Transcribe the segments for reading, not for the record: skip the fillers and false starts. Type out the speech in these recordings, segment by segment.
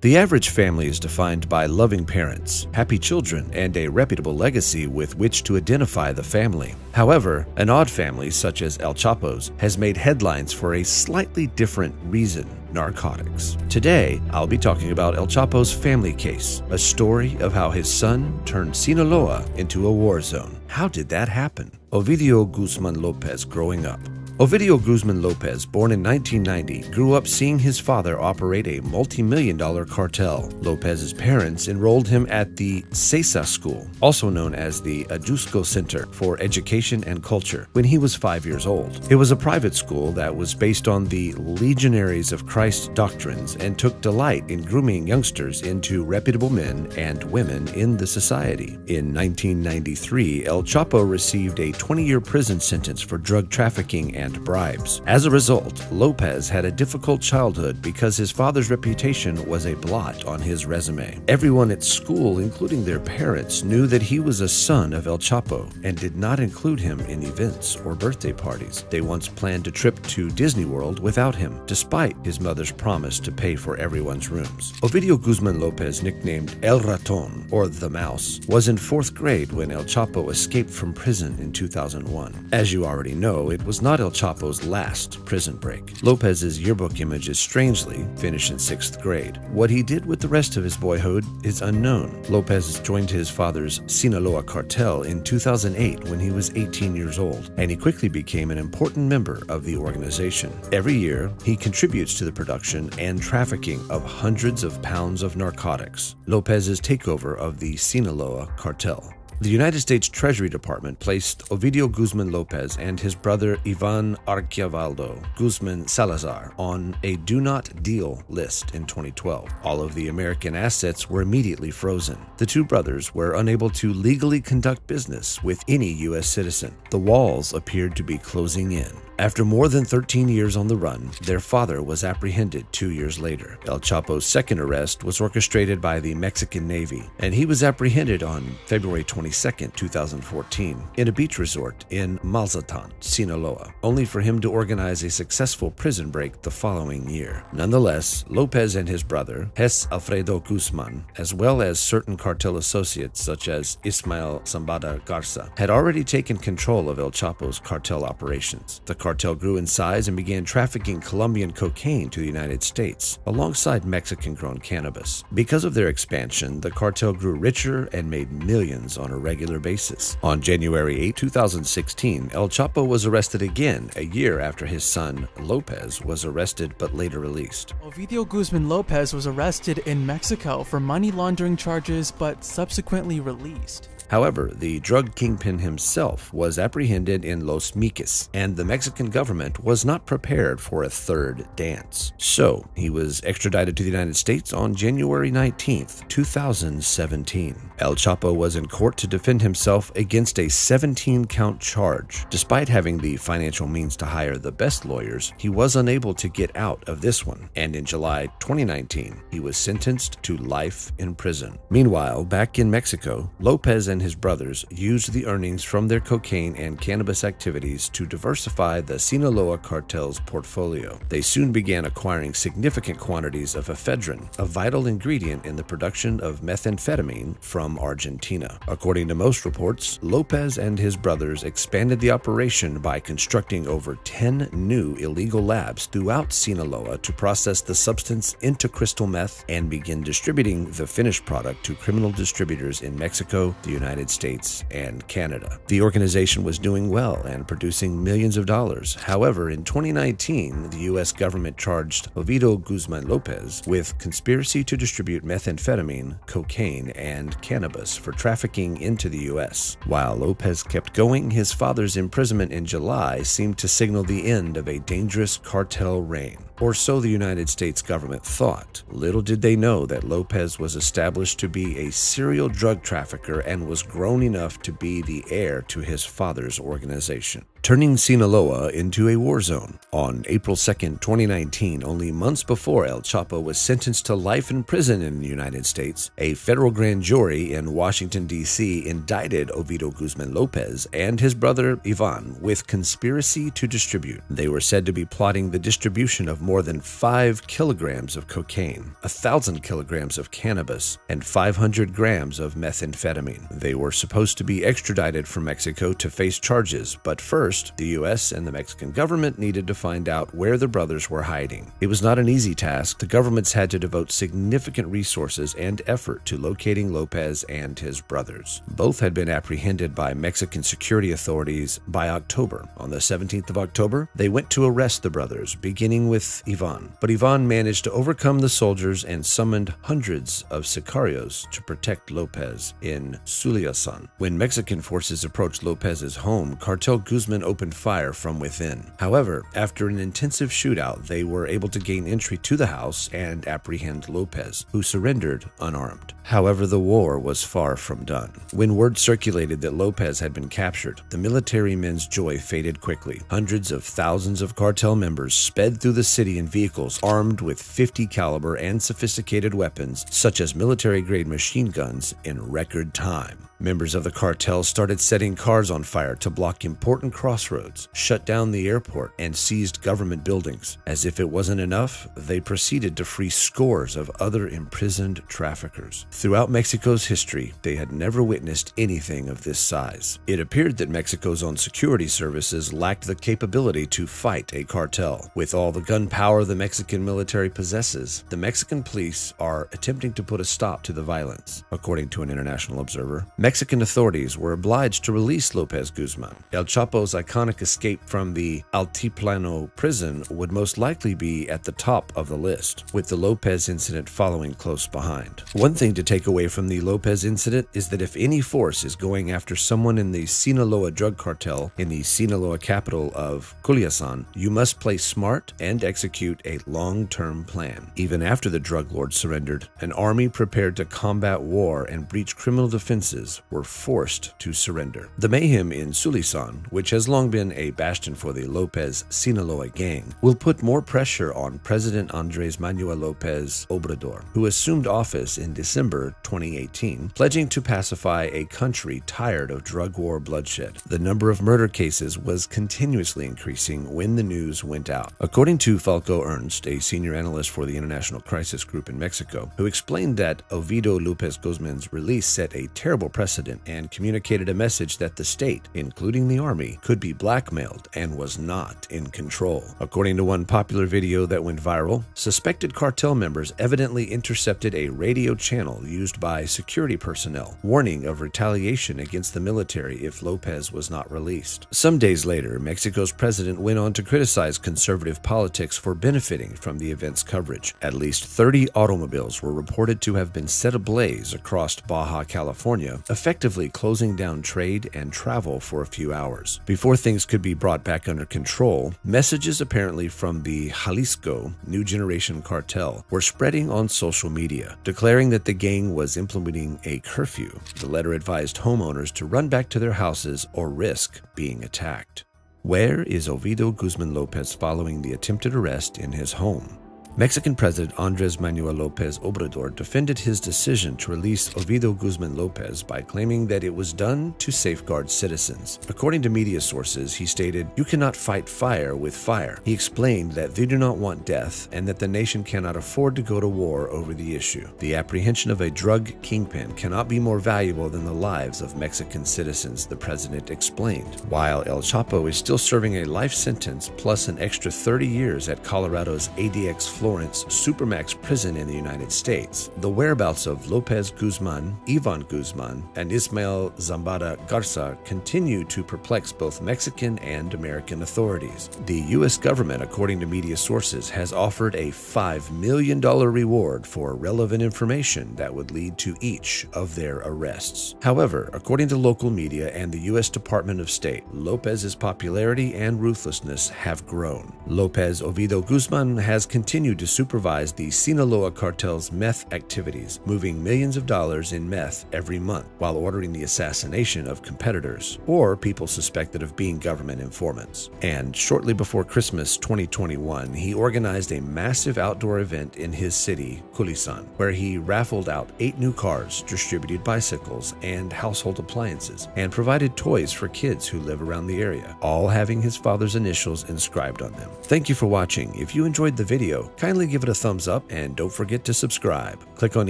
The average family is defined by loving parents, happy children, and a reputable legacy with which to identify the family. However, an odd family such as El Chapo's has made headlines for a slightly different reason: narcotics. Today, I'll be talking about El Chapo's family case, a story of how his son turned Sinaloa into a war zone. How did that happen? Ovidio Guzman Lopez growing up. Ovidio Guzman Lopez, born in 1990, grew up seeing his father operate a multi-million-dollar cartel. Lopez's parents enrolled him at the CESA School, also known as the Ajusco Center for Education and Culture, when he was 5 years old. It was a private school that was based on the Legionaries of Christ doctrines and took delight in grooming youngsters into reputable men and women in the society. In 1993, El Chapo received a 20-year prison sentence for drug trafficking and bribes. As a result, Lopez had a difficult childhood because his father's reputation was a blot on his resume. Everyone at school, including their parents, knew that he was a son of El Chapo and did not include him in events or birthday parties. They once planned a trip to Disney World without him, despite his mother's promise to pay for everyone's rooms. Ovidio Guzman Lopez, nicknamed El Raton, or the Mouse, was in 4th grade when El Chapo escaped from prison in 2001. As you already know, it was not El Chapo's last prison break. Lopez's yearbook image is strangely finished in 6th grade. What he did with the rest of his boyhood is unknown. Lopez joined his father's Sinaloa cartel in 2008 when he was 18 years old, and he quickly became an important member of the organization. Every year, he contributes to the production and trafficking of hundreds of pounds of narcotics. Lopez's takeover of the Sinaloa cartel. The United States Treasury Department placed Ovidio Guzman Lopez and his brother Ivan Archivaldo Guzman Salazar on a do not deal list in 2012. All of the American assets were immediately frozen. The two brothers were unable to legally conduct business with any U.S. citizen. The walls appeared to be closing in. After more than 13 years on the run, their father was apprehended 2 years later. El Chapo's second arrest was orchestrated by the Mexican Navy, and he was apprehended on February 22, 2014, in a beach resort in Malzatan, Sinaloa, only for him to organize a successful prison break the following year. Nonetheless, Lopez and his brother, Jes Alfredo Guzman, as well as certain cartel associates such as Ismael Zambada Garza, had already taken control of El Chapo's cartel operations. The cartel grew in size and began trafficking Colombian cocaine to the United States, alongside Mexican-grown cannabis. Because of their expansion, the cartel grew richer and made millions on a regular basis. On January 8, 2016, El Chapo was arrested again, a year after his son, Lopez, was arrested but later released. Ovidio Guzman Lopez was arrested in Mexico for money laundering charges but subsequently released. However, the drug kingpin himself was apprehended in Los Miques, and the Mexican government was not prepared for a third dance. So, he was extradited to the United States on January 19, 2017. El Chapo was in court to defend himself against a 17-count charge. Despite having the financial means to hire the best lawyers, he was unable to get out of this one, and in July 2019, he was sentenced to life in prison. Meanwhile, back in Mexico, Lopez and his brothers used the earnings from their cocaine and cannabis activities to diversify the Sinaloa cartel's portfolio. They soon began acquiring significant quantities of ephedrine, a vital ingredient in the production of methamphetamine, from Argentina. According to most reports, Lopez and his brothers expanded the operation by constructing over 10 new illegal labs throughout Sinaloa to process the substance into crystal meth and begin distributing the finished product to criminal distributors in Mexico, the United States, and Canada. The organization was doing well and producing millions of dollars. However, in 2019, the U.S. government charged Ovidio Guzman Lopez with conspiracy to distribute methamphetamine, cocaine, and cannabis for trafficking into the U.S. While Lopez kept going, his father's imprisonment in July seemed to signal the end of a dangerous cartel reign. Or so the United States government thought. Little did they know that Lopez was established to be a serial drug trafficker and was grown enough to be the heir to his father's organization. turning Sinaloa into a war zone. On April 2, 2019, only months before El Chapo was sentenced to life in prison in the United States, a federal grand jury in Washington, D.C. indicted Ovidio Guzman Lopez and his brother Ivan with conspiracy to distribute. They were said to be plotting the distribution of more than 5 kilograms of cocaine, 1,000 kilograms of cannabis, and 500 grams of methamphetamine. They were supposed to be extradited from Mexico to face charges, but first, the U.S. and the Mexican government needed to find out where the brothers were hiding. It was not an easy task. The governments had to devote significant resources and effort to locating Lopez and his brothers. Both had been apprehended by Mexican security authorities by October. On the 17th of October, they went to arrest the brothers, beginning with Ivan. But Ivan managed to overcome the soldiers and summoned hundreds of sicarios to protect Lopez in Sinaloainto. When Mexican forces approached Lopez's home, Cartel Guzman opened fire from within. However, after an intensive shootout, they were able to gain entry to the house and apprehend Lopez, who surrendered unarmed. However, the war was far from done. When word circulated that Lopez had been captured, the military men's joy faded quickly. Hundreds of thousands of cartel members sped through the city in vehicles armed with .50 caliber and sophisticated weapons, such as military-grade machine guns, in record time. Members of the cartel started setting cars on fire to block important crossroads, shut down the airport, and seized government buildings. As if it wasn't enough, they proceeded to free scores of other imprisoned traffickers. Throughout Mexico's history, they had never witnessed anything of this size. It appeared that Mexico's own security services lacked the capability to fight a cartel. With all the gunpowder the Mexican military possesses, the Mexican police are attempting to put a stop to the violence. According to an international observer, Mexican authorities were obliged to release Lopez Guzman. El Chapo's iconic escape from the Altiplano prison would most likely be at the top of the list, with the Lopez incident following close behind. One thing to take away from the Lopez incident is that if any force is going after someone in the Sinaloa drug cartel in the Sinaloa capital of Culiacan, you must play smart and execute a long-term plan. Even after the drug lord surrendered, an army prepared to combat war and breach criminal defenses were forced to surrender. The mayhem in Culiacan, which has long been a bastion for the Lopez Sinaloa gang, will put more pressure on President Andrés Manuel López Obrador, who assumed office in December 2018, pledging to pacify a country tired of drug war bloodshed. The number of murder cases was continuously increasing when the news went out. According to Falco Ernst, a senior analyst for the International Crisis Group in Mexico, who explained that Ovidio Lopez Guzman's release set a terrible precedent and communicated a message that the state, including the army, could be blackmailed and was not in control. According to one popular video that went viral, suspected cartel members evidently intercepted a radio channel used by security personnel, warning of retaliation against the military if Lopez was not released. Some days later, Mexico's president went on to criticize conservative politics for benefiting from the event's coverage. At least 30 automobiles were reported to have been set ablaze across Baja California, effectively closing down trade and travel for a few hours. Before things could be brought back under control, messages apparently from the Jalisco New Generation cartel were spreading on social media, declaring that the gang was implementing a curfew. The letter advised homeowners to run back to their houses or risk being attacked. Where is Ovidio Guzman Lopez following the attempted arrest in his home? Mexican President Andrés Manuel López Obrador defended his decision to release Ovidio Guzman Lopez by claiming that it was done to safeguard citizens. According to media sources, he stated, "You cannot fight fire with fire." He explained that they do not want death and that the nation cannot afford to go to war over the issue. The apprehension of a drug kingpin cannot be more valuable than the lives of Mexican citizens, the president explained. While El Chapo is still serving a life sentence plus an extra 30 years at Colorado's ADX Florence Supermax prison in the United States, the whereabouts of Lopez Guzman, Ivan Guzman, and Ismael Zambada Garza continue to perplex both Mexican and American authorities. The U.S. government, according to media sources, has offered a $5 million reward for relevant information that would lead to each of their arrests. However, according to local media and the U.S. Department of State, Lopez's popularity and ruthlessness have grown. Lopez Ovidio Guzman has continued continued to supervise the Sinaloa cartel's meth activities, moving millions of dollars in meth every month, while ordering the assassination of competitors or people suspected of being government informants. And shortly before Christmas 2021, he organized a massive outdoor event in his city, Culisan, where he raffled out 8 new cars, distributed bicycles and household appliances, and provided toys for kids who live around the area, all having his father's initials inscribed on them. Thank you for watching. If you enjoyed the video, kindly give it a thumbs up and don't forget to subscribe. Click on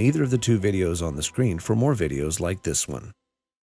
either of the 2 videos on the screen for more videos like this one.